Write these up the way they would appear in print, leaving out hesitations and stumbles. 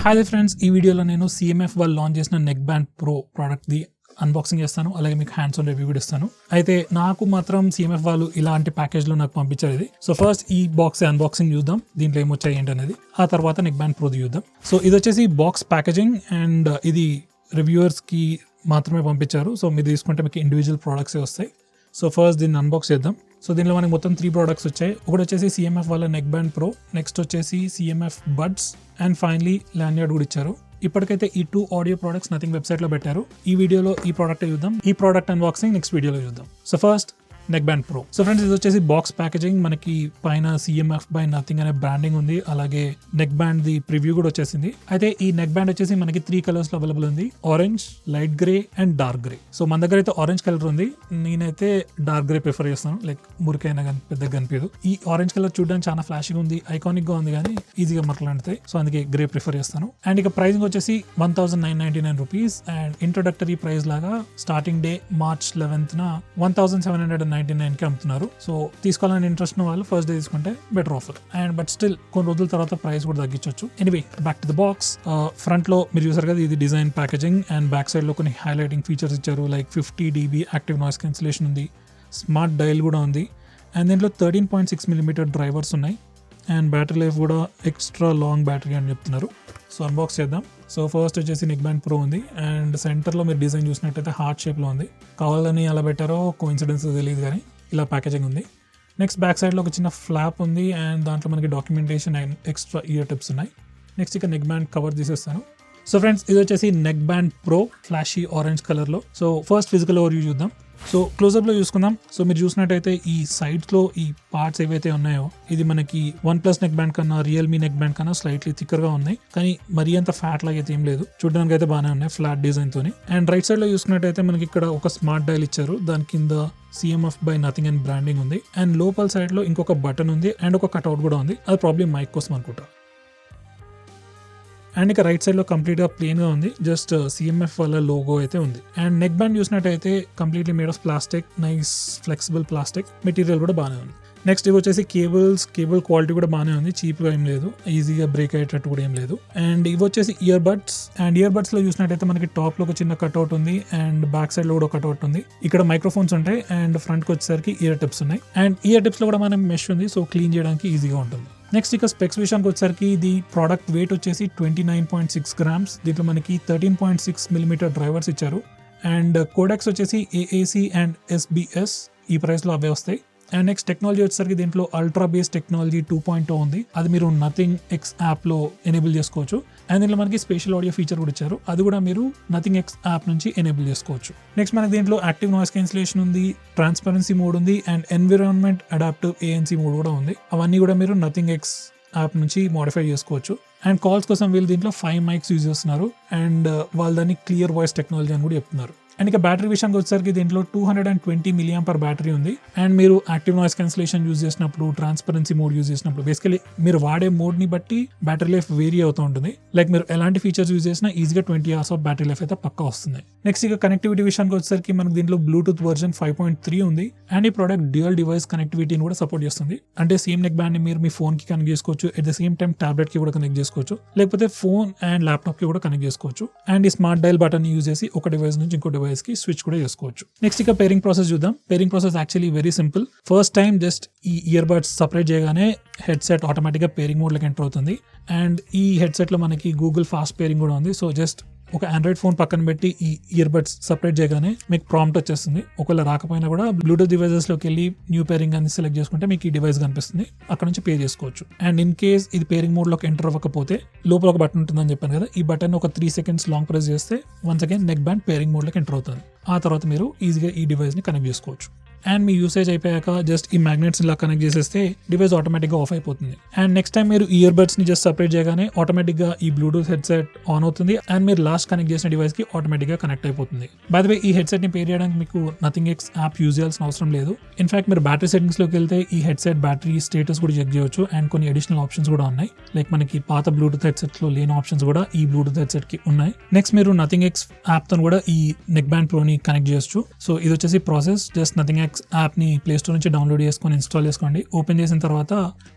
Hi friends, ఈ వీడియోలో నేను CMF వాళ్ళు లాంచ్ చేసిన నెక్ బ్యాండ్ ప్రో ప్రోడక్ట్ది అన్బాక్సింగ్ చేస్తాను, అలాగే మీకు హ్యాండ్స్ ఆన్ రివ్యూ కూడా ఇస్తాను. అయితే నాకు మాత్రం CMF వాళ్ళు ఇలాంటి ప్యాకేజ్లో నాకు పంపించారు ఇది. సో ఫస్ట్ ఈ బాక్స్ అన్బాక్సింగ్ చూద్దాం, దీంట్లో ఏమొచ్చాయి ఏంటనేది. ఆ తర్వాత నెక్ బ్యాండ్ ప్రోది చూద్దాం. సో ఇది వచ్చేసి బాక్స్ ప్యాకేజింగ్ అండ్ ఇది రివ్యూవర్స్కి మాత్రమే పంపించారు. సో మీరు తీసుకుంటే మీకు ఇండివిజువల్ ప్రోడక్ట్సే వస్తాయి. సో ఫస్ట్ దీన్ని అన్బాక్స్ చేద్దాం. సో దీనిలో మనకి మొత్తం 3 ప్రోడక్ట్స్ వచ్చాయి. ఒకటి వచ్చేసి CMF వాళ్ళ నెక్ బ్యాండ్ ప్రో, నెక్స్ట్ వచ్చేసి CMF బడ్స్ అండ్ ఫైనలీ ల్యాండ్యార్డ్ కూడా ఇచ్చారు. ఇప్పటికైతే ఈ 2 ఆడియో ప్రోడక్ట్స్ నథింగ్ వెబ్సైట్లో పెట్టారు. ఈ వీడియోలో ఈ ప్రోడక్ట్ చూద్దాం, ఈ ప్రోడక్ట్ అన్బాక్సింగ్ నెక్స్ట్ వీడియోలో చూద్దాం. So first neck band pro. So friends, ఇది వచ్చేసి బాక్స్ ప్యాకేజింగ్. మనకి పైన CMF బై నథింగ్ అనే బ్రాండింగ్ ఉంది, అలాగే నెక్ బ్యాండ్ ది ప్రివ్యూ కూడా వచ్చేసింది. అయితే ఈ నెక్ బ్యాండ్ వచ్చేసి మనకి 3 కలర్స్ లో అవైలబుల్ ఉంది, orange, light grey and dark grey. So మన దగ్గర అయితే ఆరెంజ్ కలర్ ఉంది, నేనైతే డార్క్ గ్రే ప్రిఫర్ చేస్తాను. లైక్ మురికైనా కానీ పెద్దగా కనిపించదు. ఈ ఆరెంజ్ కలర్ చూడడానికి చాలా ఫ్లాషీగా ఉంది, ఐకానిక్ గా ఉంది, కానీ ఈజీగా మరకలాంటిది. సో అందుకే గ్రే ప్రిఫర్ చేస్తాను. అండ్ ఇక ప్రైసింగ్ వచ్చేసి 1999 రూపీస్ అండ్ ఇంట్రొడక్టరీ ప్రైస్ లాగా స్టార్టింగ్ డే March 11th 1799 కి అమ్ముతున్నారు. సో తీసుకోవాలని ఇంట్రెస్ట్ ఉన్న వాళ్ళు ఫస్ట్ డే తీసుకుంటే better offer. And but still కొన్ని రోజుల తర్వాత ప్రైస్ కూడా తగ్గించవచ్చు. Anyway, back to the box. Front లో మీరు చూసారు కదా, ఇది design packaging and back side లో కొన్ని హైలైటింగ్ ఫీచర్స్ ఇచ్చారు. Like 50 dB active noise cancellation ఉంది, స్మార్ట్ డయల్ కూడా ఉంది, అండ్ దీంట్లో 13.6mm డ్రైవర్స్ ఉన్నాయి, అండ్ బ్యాటరీ లైఫ్ కూడా ఎక్స్ట్రా లాంగ్ బ్యాటరీ అని చెప్తున్నారు. సో అన్బాక్స్ చేద్దాం. సో ఫస్ట్ వచ్చేసి నెక్ బ్యాండ్ ప్రో ఉంది, అండ్ సెంటర్లో మీరు డిజైన్ చూసినట్టయితే హార్ట్ షేప్లో ఉంది. కావాలని అలా పెట్టారో కోఇన్సిడెన్స్ తెలియదు, కానీ ఇలా ప్యాకేజింగ్ ఉంది. నెక్స్ట్ బ్యాక్ సైడ్లో ఒక చిన్న ఫ్లాప్ ఉంది, అండ్ దాంట్లో మనకి documentation and extra year tips ఉన్నాయి. నెక్స్ట్ ఇక నెక్ బ్యాండ్ కవర్ తీసేస్తాను. సో ఫ్రెండ్స్, ఇది వచ్చేసి neck band pro flashy orange కలర్లో. సో ఫస్ట్ ఫిజికల్ ఓవర్వ్యూ చూద్దాం. సో క్లోజప్లో చూసుకుందాం. సో మీరు చూసినట్టయితే ఈ సైడ్స్లో ఈ పార్ట్స్ ఏవైతే ఉన్నాయో, ఇది మనకి OnePlus నెక్ బ్యాండ్ కన్నా, రియల్మీ నెక్ బ్యాండ్ కన్నా స్లైట్లీ థిక్కర్గా ఉన్నాయి, కానీ మరీ అంత ఫ్యాట్ లాగా అయితే ఏం లేదు. చూడడానికి అయితే బాగానే ఉన్నాయి ఫ్లాట్ డిజైన్ తోని. అండ్ రైట్ సైడ్ లో చూసుకున్నట్టయితే మనకి ఇక్కడ ఒక స్మార్ట్ డయల్ ఇచ్చారు, దాని కింద CMF by nothing and branding ఉంది. అండ్ లోపల సైడ్ లో ఇంకొక బటన్ ఉంది అండ్ ఒక కట్అవుట్ కూడా ఉంది, అది ప్రాబ్లమ్ మైక్ కోసం అనుకుంటా. అండ్ ఇక రైట్ సైడ్ లో కంప్లీట్ గా ప్లేన్ గా ఉంది, జస్ట్ CMF వల్ల లోగో అయితే ఉంది. అండ్ నెక్ బ్యాండ్ చూసినట్టయితే completely made of plastic, nice flexible plastic material కూడా బాగానే ఉంది. నెక్స్ట్ ఇవి వచ్చేసి కేబుల్ క్వాలిటీ కూడా బాగానే ఉంది, చీప్ గా ఏం లేదు, ఈజీగా బ్రేక్ అయ్యేటట్టు కూడా ఏం లేదు. అండ్ ఇవి వచ్చేసి ear buds. And ear buds లో చూసినట్టయితే మనకి టాప్ లో ఒక చిన్న కట్అవుట్ ఉంది, అండ్ బ్యాక్ సైడ్ లో కూడా కట్అవుట్ ఉంది. ఇక్కడ మైక్రోఫోన్స్ ఉంటాయి, అండ్ ఫ్రంట్ కి వచ్చేసరికి ఇయర్ టిప్స్ ఉన్నాయి. అండ్ ఇయర్ టిప్స్ లో కూడా మనం మెష్ ఉంది, సో క్లీన్ చేయడానికి ఈజీగా ఉంటుంది. నెక్స్ట్ ఇక స్పెక్స్ విషయానికి వచ్చేసరికి ఇది ప్రోడక్ట్ వెయిట్ వచ్చేసి 29.6 grams. దీంట్లో మనకి 13.6mm డ్రైవర్స్ ఇచ్చారు. అండ్ కోడెక్స్ వచ్చేసి AAC అండ్ SBS, ఈ ప్రైస్ లో అవే వస్తాయి. అండ్ నెక్స్ట్ టెక్నాలజీ వచ్చేసరికి దీంట్లో అల్ట్రా బేస్ టెక్నాలజీ 2.0 ఉంది, అది మీరు నథింగ్ ఎక్స్ యాప్ లో ఎనేబుల్ చేసుకోవచ్చు. అండ్ దీంట్లో మనకి స్పెషల్ ఆడియో ఫీచర్ కూడా ఇచ్చారు, అది కూడా మీరు నథింగ్ ఎక్స్ యాప్ నుంచి ఎనేబుల్ చేసుకోవచ్చు. నెక్స్ట్ మనకి దీంట్లో యాక్టివ్ నాయిస్ క్యాన్సిలేషన్ ఉంది, ట్రాన్స్పరెన్సీ మోడ్ ఉంది, and environment adaptive ANC mode కూడా ఉంది. అవన్నీ కూడా మీరు నథింగ్ ఎక్స్ యాప్ నుంచి మోడిఫై చేసుకోవచ్చు. అండ్ కాల్స్ కోసం వీళ్ళు దీంట్లో 5 mics యూజ్ చేస్తున్నారు, అండ్ వాళ్ళు దాన్ని క్లియర్ వాయిస్ టెక్నాలజీ అని కూడా చెప్తున్నారు. అండ్ ఇక బ్యాటరీ విషయానికి వచ్చేసరికి దీంట్లో 220 mAh బ్యాటరీ ఉంది. అండ్ మీరు యాక్టివ్ నాయిస్ క్యాన్సిలేషన్ యూజ్ చేసినప్పుడు, ట్రాన్స్పరెన్సీ మోడ్ యూజ్ చేసినప్పుడు, బేసికలీ మీరు వాడే మోడ్ ని బట్టి బ్యాటరీ లైఫ్ వేరీ అవుతూ ఉంటుంది. లైక్ మీరు ఎలాంటి ఫీచర్స్ యూజ్ చేసినా ఈజీగా 20 hours ఆఫ్ బ్యాటరీ లైఫ్ అయితే పక్కా వస్తుంది. నెక్స్ట్ ఇక కనెక్టివిటీ విషయానికి వచ్చేసరికి మనకు దీంట్లో బ్లూటూత్ వర్జన్ 5.3 ఉంది, అండ్ ఈ ప్రోడక్ట్ డ్యూయల్ డివైస్ కనెక్టివిటీని కూడా సపోర్ట్ చేస్తుంది. అంటే సేమ్ నెక్ బ్యాండ్ ని మీరు మీ ఫోన్ కి కనెక్ట్ చేసుకోవచ్చు, at the same time tablet కి కూడా కనెక్ట్ చేసుకోవచ్చు, లేకపోతే ఫోన్ అండ్ ల్యాప్టాప్ కి కూడా కనెక్ట్ చేసుకోవచ్చు. అండ్ ఈ స్మార్ట్ డయల్ బటన్ యూజ్ చేసి ఒక డివైస్ నుంచి ఇంకో డివైస్ కి స్విచ్ కూడా చేసుకోవచ్చు. నెక్స్ట్ ఇక పేరింగ్ ప్రాసెస్ చూద్దాం. Pairing process actually very simple. First time just ఈ ఇయర్ బడ్స్ సపరేట్ చేయగానే హెడ్సెట్ ఆటోమేటిక్ గా పేరింగ్ మోడ్ లోకి ఎంటర్ అవుతుంది. అండ్ ఈ హెడ్సెట్ లో మనకి గూగుల్ ఫాస్ట్ పేరింగ్ కూడా ఉంది. సో జస్ట్ ఒక ఆండ్రాయిడ్ ఫోన్ పక్కన పెట్టి ఈ ఇయర్ బడ్స్ సపరేట్ చేయగానే మీకు ప్రాంప్ట్ వచ్చేస్తుంది. ఒకవేళ రాకపోయినా కూడా బ్లూటూత్ డివైజెస్ లోకి వెళ్ళి న్యూ పేరింగ్ అని సెలెక్ట్ చేసుకుంటే మీకు ఈ డివైస్ కనిపిస్తుంది, అక్కడ నుంచి పే చేసుకోవచ్చు. అండ్ ఇన్ కేస్ ఇది పేరింగ్ మోడ్ లోకి ఎంటర్ అవ్వకపోతే లోపల ఒక బటన్ ఉంటుందని చెప్పాను కదా, ఈ బటన్ ఒక 3 seconds లాంగ్ ప్రెస్ చేస్తే once again neck band pairing mode లోకి ఎంటర్ అవుతుంది. ఆ తర్వాత మీరు ఈజీగా ఈ డివైస్ ని కనెక్ట్ చేసుకోవచ్చు. అండ్ మీ యూసేజ్ అయిపోయాక జస్ట్ ఈ మ్యాగ్నెట్స్ ఇలా కనెక్ట్ చేసేస్తే డివైస్ ఆటోమేటిక్గా ఆఫ్ అయిపోతుంది. అండ్ నెక్స్ట్ టైం మీరు ఇయర్ బడ్స్ ని జస్ట్ సపరేట్ చేయగానే ఆటోమేటిక్గా ఈ బ్లూటూత్ హెడ్సెట్ ఆన్ అవుతుంది, అండ్ మీరు లాస్ట్ కనెక్ట్ చేసిన డివైస్ కి ఆటోమేటిక్గా కనెక్ట్ అయిపోతుంది. బై ద వే, ఈ హెడ్సెట్ ని పేర్ చేయడానికి మీకు నథింగ్ ఎక్స్ యాప్ యూజ్ చేయాల్సిన అవసరం లేదు. ఇన్ఫాక్ట్ మీరు బ్యాటరీ సెట్టింగ్స్ లోకి వెళ్తే ఈ హెడ్సెట్ బ్యాటరీ స్టేటస్ కూడా చెక్ చేయొచ్చు, అండ్ కొన్ని అడిషనల్ ఆప్షన్స్ కూడా ఉన్నాయి. లైక్ మనకి పాత బ్లూటూత్ హెడ్సెట్ లో లేని ఆప్షన్స్ కూడా ఈ బ్లూటూత్ హెడ్సెట్ కి ఉన్నాయి. నెక్స్ట్ మీరు నథింగ్ ఎక్స్ యాప్ తో కూడా ఈ నెక్ బ్యాండ్ ప్రో ని కనెక్ట్ చేయొచ్చు. సో ఇది వచ్చేసి process, just nothing X X యాప్ని ప్లే స్టోర్ నుంచి డౌన్లోడ్ చేసుకొని ఇన్స్టాల్ చేసుకోండి. ఓపెన్ చేసిన తర్వాత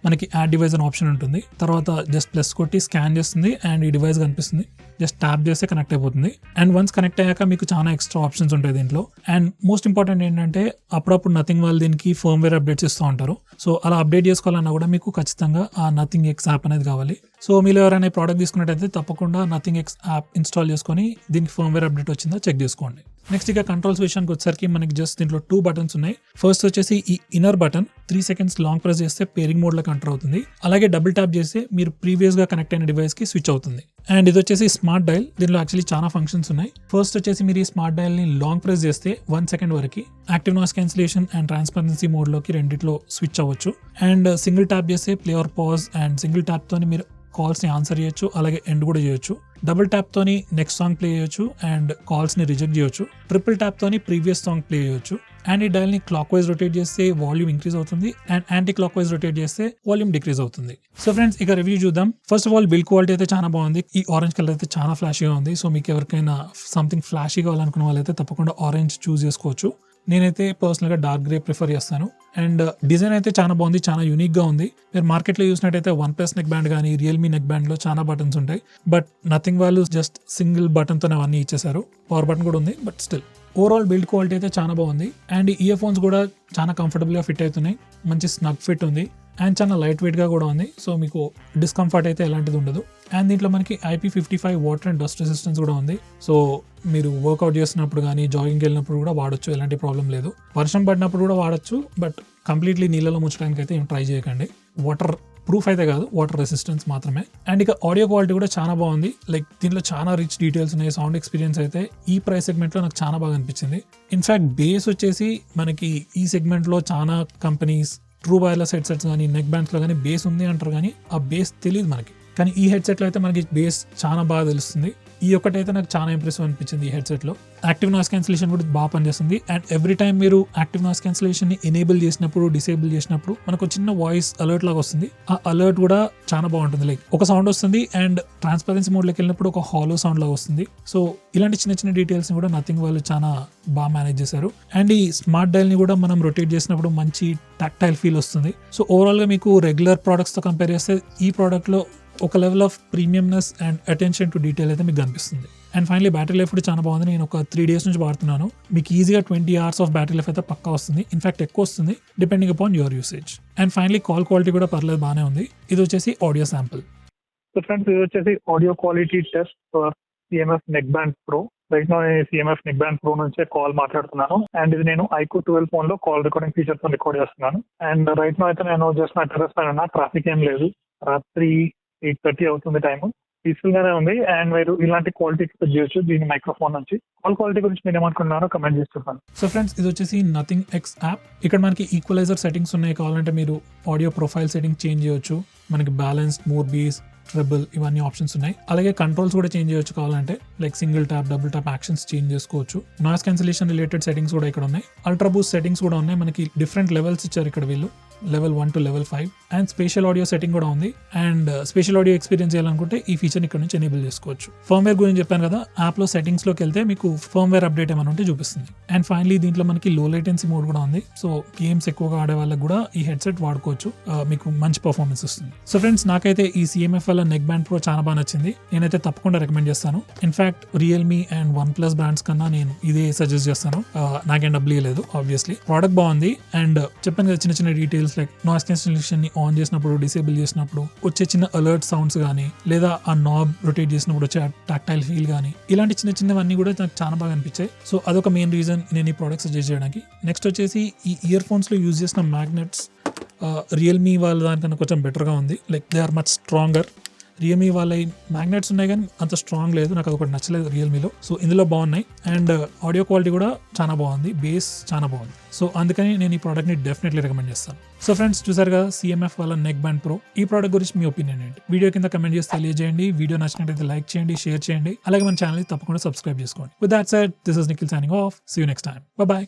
మనకి యాడ్ డివైస్ అనే ఆప్షన్ ఉంటుంది. తర్వాత జస్ట్ ప్లస్ కొట్టి స్కాన్ చేస్తుంది అండ్ ఈ డివైస్ కనిపిస్తుంది. జస్ట్ ట్యాప్ చేస్తే కనెక్ట్ అయిపోతుంది. అండ్ వన్స్ కనెక్ట్ అయ్యాక మీకు చాలా ఎక్స్ట్రా ఆప్షన్స్ ఉంటాయి దీంట్లో. అండ్ మోస్ట్ ఇంపార్టెంట్ ఏంటంటే అప్పుడప్పుడు నథింగ్ వాళ్ళు దీనికి ఫర్మ్వేర్ అప్డేట్స్ ఇస్తూ ఉంటారు. సో అలా అప్డేట్ చేసుకోవాలన్నా కూడా మీకు ఖచ్చితంగా ఆ నథింగ్ ఎక్స్ యాప్ అనేది కావాలి. సో మీరు ఎవరైనా ప్రోడక్ట్ తీసుకున్నట్టయితే తప్పకుండా నథింగ్ ఎక్స్ యాప్ ఇన్స్టాల్ చేసుకొని దీనికి ఫర్మ్వేర్ అప్డేట్ వచ్చిందో చెక్ చేసుకోండి. నెక్స్ట్ ఇక కంట్రోల్స్ విషయానికి వచ్చేసరికి మనకి జస్ట్ దీంట్లో 2 బటన్స్ ఉన్నాయి. ఫస్ట్ వచ్చేసి ఈ inner button 3 seconds long press చేస్తే పేరింగ్ మోడ్ లోకి ఎంటర్ అవుతుంది. అలాగే డబుల్ ట్యాప్ చేస్తే మీరు ప్రీవియస్ గా కనెక్ట్ అయిన డివైస్ కి స్విచ్ అవుతుంది. అండ్ ఇది వచ్చేసి స్మార్ట్ డయల్. దీనిలో యాక్చువల్లీ చాలా ఫంక్షన్స్ ఉన్నాయి. ఫస్ట్ వచ్చేసి మీరు ఈ స్మార్ట్ డయల్ ని లాంగ్ ప్రెస్ చేస్తే 1 సెకండ్ వరకు active noise cancellation and transparency mode లోకి రెండిట్లో స్విచ్ అవ్వచ్చు. అండ్ సింగిల్ ట్యాప్ చేస్తే play or pause and single tap తోని మీరు కాల్స్ ని ఆన్సర్ చేయొచ్చు, అలాగే ఎండ్ కూడా చేయొచ్చు. డబుల్ ట్యాప్ తోని నెక్స్ట్ సాంగ్ ప్లే చేయొచ్చు అండ్ కాల్స్ ని రిజెక్ట్ చేయొచ్చు. ట్రిపుల్ ట్యాప్ తోని ప్రీవియస్ సాంగ్ ప్లే చేయొచ్చు. అండ్ ఈ డయల్ ని క్లాక్ వైజ్ రొటేట్ చేస్తే వాల్యూమ్ ఇంక్రీజ్ అవుతుంది and anti clock wise rotate చేస్తే వాల్యూమ్ డిక్రీజ్ అవుతుంది. సో ఫ్రెండ్స్ ఇక రివ్యూ చూద్దాం. First of all build quality అయితే చాలా బాగుంది. ఈ ఆరెంజ్ కలర్ అయితే చాలా ఫ్లాషీగా ఉంది. సో మీకు ఎవరికైనా సంథింగ్ ఫ్లాషీ కావాలనుకున్న వాళ్ళైతే తప్పకుండా ఆరెంజ్ చూస్ చేసుకోవచ్చు. నేనైతే పర్సనల్గా డార్క్ గ్రే ప్రిఫర్ చేస్తాను. అండ్ డిజైన్ అయితే చాలా బాగుంది, చాలా యూనిక్గా ఉంది. మీరు మార్కెట్లో చూసినట్టయితే OnePlus నెక్ బ్యాండ్ కానీ రియల్మీ నెక్ బ్యాండ్లో చాలా బటన్స్ ఉంటాయి. బట్ నథింగ్ వాళ్ళు జస్ట్ సింగిల్ బటన్తో అవన్నీ ఇచ్చేసారు. పవర్ బటన్ కూడా ఉంది, but still overall build quality అయితే చాలా బాగుంది. అండ్ ఇయర్ ఫోన్స్ కూడా చాలా కంఫర్టబుల్గా ఫిట్ అవుతున్నాయి. మంచి స్నగ్ ఫిట్ ఉంది అండ్ చాలా లైట్ వెయిట్గా కూడా ఉంది. సో మీకు డిస్కంఫర్ట్ అయితే ఎలాంటిది ఉండదు. అండ్ దీంట్లో మనకి IP55 water and dust resistance కూడా ఉంది. సో మీరు వర్కౌట్ చేసినప్పుడు కానీ జాగింగ్కి వెళ్ళినప్పుడు కూడా వాడచ్చు, ఎలాంటి ప్రాబ్లం లేదు. వర్షం పడినప్పుడు కూడా వాడచ్చు, బట్ కంప్లీట్లీ నీళ్ళలో ముంచడానికి అయితే ఏం ట్రై చేయకండి. వాటర్ ప్రూఫ్ అయితే కాదు, వాటర్ రెసిస్టెన్స్ మాత్రమే. అండ్ ఇక ఆడియో క్వాలిటీ కూడా చాలా బాగుంది. లైక్ దీంట్లో చాలా రిచ్ డీటెయిల్స్ ఉన్నాయి. సౌండ్ ఎక్స్పీరియన్స్ అయితే ఈ ప్రైస్ సెగ్మెంట్లో నాకు చాలా బాగా అనిపించింది. ఇన్ఫాక్ట్ బేస్ వచ్చేసి మనకి ఈ సెగ్మెంట్లో చాలా కంపెనీస్ ట్రూ వైర్లెస్ హెడ్సెట్స్ కానీ నెక్ బ్యాండ్స్లో కానీ బేస్ ఉంది అంటారు, కానీ ఆ బేస్ తెలియదు మనకి. కానీ ఈ హెడ్సెట్లో అయితే మనకి బేస్ చాలా బాగా తెలుస్తుంది. ఈ ఒక్కటైతే నాకు చాలా ఇంప్రెసివ్ అనిపించింది. ఈ హెడ్సెట్లో యాక్టివ్ నాయిస్ క్యాన్సిలేషన్ కూడా బాగా పనిచేస్తుంది. అండ్ ఎవ్రీ టైం మీరు యాక్టివ్ నాయిస్ క్యాన్సిలేషన్ ని ఎనేబుల్ చేసినప్పుడు డిసేబుల్ చేసినప్పుడు మనకు చిన్న వాయిస్ అలర్ట్ లాగా వస్తుంది. ఆ అలర్ట్ కూడా చాలా బాగుంటుంది. లైక్ ఒక సౌండ్ వస్తుంది అండ్ ట్రాన్స్పరెన్సీ మోడ్లోకి వెళ్ళినప్పుడు ఒక హాలో సౌండ్ లాగా వస్తుంది. సో ఇలాంటి చిన్న చిన్న డీటెయిల్స్ ని కూడా నథింగ్ వాళ్ళు చాలా బాగా మేనేజ్ చేశారు. అండ్ ఈ స్మార్ట్ డయల్ ని కూడా మనం రొటేట్ చేసినప్పుడు మంచి టాక్టైల్ ఫీల్ వస్తుంది. సో ఓవరాల్ గా మీకు రెగ్యులర్ ప్రోడక్ట్స్ తో కంపేర్ చేస్తే ఈ ప్రోడక్ట్ లో ఒక level of premiumness and attention to detail అయితే మీకు కనిపిస్తుంది. అండ్ ఫైనలీ బ్యాటరీ లైఫ్ కూడా చాలా బాగుంది. నేను ఒక 3 days నుంచి వాడుతున్నాను. మీకు ఈజీగా 20 hours ఆఫ్ బ్యాటరీ లైఫ్ అయితే పక్కా వస్తుంది. ఇన్ఫాక్ట్ ఎక్కువ వస్తుంది depending upon your usage. And finally call quality కూడా పర్లేదు, బాగానే ఉంది. ఇది వచ్చేసి ఆడియో శాంపుల్. సో ఫ్రెండ్స్, ఇది వచ్చేసి audio quality test for CMF neck band pro. Right now నేను CMF నెక్ బ్యాండ్ ప్రో నుంచే కాల్ మాట్లాడుతున్నాను. అండ్ ఇది నేను iQOO 12 ఫోన్ లో కాల్ రికార్డింగ్ ఫీచర్ తో రికార్డ్ చేస్తున్నాను. అండ్ రైట్ నౌ అయితే నేను జస్ట్ నా టెర్రస్ పైన ఉన్నా. ట్రాఫిక్ ఏం లేదు. రాత్రి 8:30 అవుతుంది టైం. పీస్ఫుల్ గానే ఉంది. అండ్ మీరు ఇలాంటి క్వాలిటీ ఎక్స్పెక్ట్ చేయొచ్చు దీని మైక్రోఫోన్ నుంచి. కాల్ క్వాలిటీ గురించి మీరు ఏమనుకున్నారో కమెంట్ చేసి చెప్పండి. సో ఫ్రెండ్స్, ఇది వచ్చేసి నథింగ్ ఎక్స్ యాప్. ఇక్కడ మనకి ఈక్వలైజర్ సెట్టింగ్స్ ఉన్నాయి. కావాలంటే మీరు ఆడియో ప్రొఫైల్ సెట్టింగ్ చేంజ్ చేయొచ్చు. మనకి బ్యాలెన్స్, మోర్ బీస్, ట్రిబుల్ ఇవన్నీ ఆప్షన్స్ ఉన్నాయి. అలాగే కంట్రోల్స్ కూడా చేంజ్ చేయొచ్చు కావాలంటే. Like single tap, double tap actions change చేసుకోవచ్చు. నాయిస్ క్యాన్సిలేషన్ రిలేటెడ్ సెట్టింగ్స్ కూడా ఇక్కడ ఉన్నాయి. అల్ట్రా బూస్ట్ సెట్టింగ్స్ కూడా ఉన్నాయి. మనకి డిఫరెంట్ లెవెల్స్ ఇచ్చారు ఇక్కడ వీళ్ళు, level 1 to level 5. And spatial audio setting కూడా ఉంది. అండ్ స్పేషల్ ఆడియో ఎక్స్పీరియన్స్ చేయాలనుకుంటే ఈ ఫీచర్ ఇక్కడ నుంచి ఎనేబుల్ చేసుకోవచ్చు. ఫర్మ్వేర్ గురించి చెప్పాను కదా, యాప్ లో సెట్టింగ్స్ లోకి వెళ్తే మీకు ఫర్మ్వేర్ అప్డేట్ ఏమైనా ఉంటే చూపిస్తుంది. అండ్ ఫైనలీ దీంట్లో మనకి లో లేటెన్సీ మోడ్ కూడా ఉంది. సో గేమ్స్ ఎక్కువగా ఆడే వాళ్ళకి కూడా ఈ హెడ్సెట్ వాడుకోవచ్చు. మీకు మంచి పర్ఫార్మెన్స్ వస్తుంది. సో ఫ్రెండ్స్, నాకైతే ఈ CMF వల్ల నెక్ బ్యాండ్ ప్రో చాలా బాగా నచ్చింది. నేనైతే తప్పకుండా రికమెండ్ చేస్తాను. In fact Realme and OnePlus brands కన్నా నేను ఇదే సజెస్ట్ చేస్తాను. నాకేం డబ్బులు లేదు, ఆబ్వియస్లీ. ప్రోడక్ట్ బాగుంది. అండ్ చెప్పాను కదా, చిన్న చిన్న డీటెయిల్స్ లైక్ నాయిస్ క్యాన్సిలేషన్ ని ఆన్ చేసినప్పుడు, డిసేబుల్ చేసినప్పుడు వచ్చే చిన్న అలర్ట్ సౌండ్స్ కానీ, లేదా ఆ నాబ్ రొటేట్ చేసినప్పుడు వచ్చే టాక్టైల్ ఫీల్ కానీ, ఇలాంటి చిన్న చిన్నవన్నీ కూడా నాకు చాలా బాగా అనిపించాయి. సో అదొక మెయిన్ రీజన్ నేను ఈ ప్రోడక్ట్ సజెస్ట్ చేయడానికి. నెక్స్ట్ వచ్చేసి ఈ ఇయర్ ఫోన్స్ లో యూజ్ చేసిన మ్యాగ్నెట్స్ రియల్మీ వాళ్ళ దానికన్నా కొంచెం బెటర్గా ఉంది. Like they are much stronger. Realme వాళ్ళ మ్యాగ్నెట్స్ ఉన్నాయి కానీ అంత స్ట్రాంగ్ లేదు. నాకు అదొకటి నచ్చలేదు రియల్మీలో. సో ఇందులో బాగున్నాయి. అండ్ ఆడియో క్వాలిటీ కూడా చాలా బాగుంది. బేస్ చాలా బాగుంది. సో అందుకని నేను ఈ ప్రోడక్ట్ని డెఫినెట్లీ రికమెండ్ చేస్తాను. సో ఫ్రెండ్స్, చూసారు కదా CMF వాళ్ళ నెక్ బ్యాండ్ ప్రో. ఈ ప్రోడక్ట్ గురించి మీ ఒపీనియన్ ఏంటి? వీడియో కింద కమెంట్ చేసి తెలియజేయండి. వీడియో నచ్చినట్లయితే లైక్ చేయండి, షేర్ చేయండి. అలాగే మన ఛానల్ని తప్పకుండా సబ్స్క్రైబ్ చేసుకోండి. With that said, this is Nikhil signing off. See you next time. By.